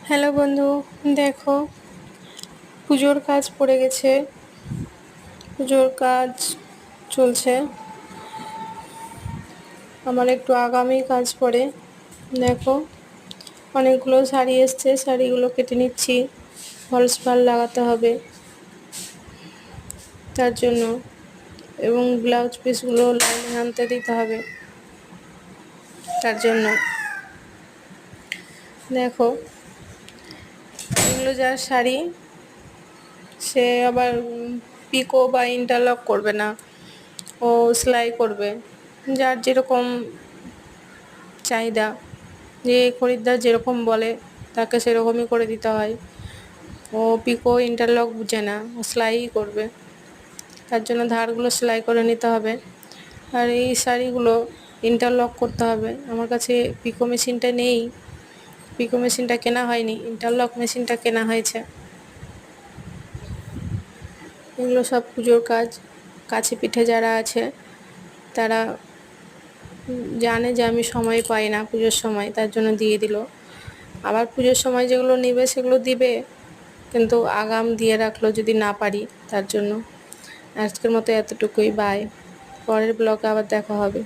Hello বন্ধু, দেখো পুজোর কাজ পড়ে গেছে। পুজোর কাজ চলছে। আমার একটু আগামী কাজ পড়ে। দেখো অনেকগুলো শাড়ি এসছে, শাড়িগুলো কেটে নিচ্ছি। ফলস পাড় লাগাতে হবে তার জন্য, এবং ব্লাউজ পিসগুলো লাইনে আনতে দিতে হবে তার জন্য। দেখো এগুলো যার শাড়ি, সে আবার পিকো বা ইন্টারলক করবে না, ও সেলাই করবে। যার যেরকম চাহিদা, যে খরিদ্দার যেরকম বলে তাকে সেরকমই করে দিতে হয়। ও পিকো ইন্টারলক বুঝে না, ও সেলাইই করবে। তার জন্য ধারগুলো সেলাই করে নিতে হবে। আর এই শাড়িগুলো ইন্টারলক করতে হবে। আমার কাছে পিকো মেশিনটা নেই, পিকো মেশিনটা কেনা হয়নি, ইন্টারলক মেশিনটা কেনা হয়েছে। এগুলো সব পুজোর কাজ। কাছে পিঠে যারা আছে তারা জানে যে আমি সময় পাই না পুজোর সময়, তার জন্য দিয়ে দিল। আবার পুজোর সময় যেগুলো নেবে সেগুলো দিবে, কিন্তু আগাম দিয়ে রাখলো যদি না পারি, তার জন্য। আজকের মতো এতটুকুই। বাই। পরের ব্লগে আবার দেখা হবে।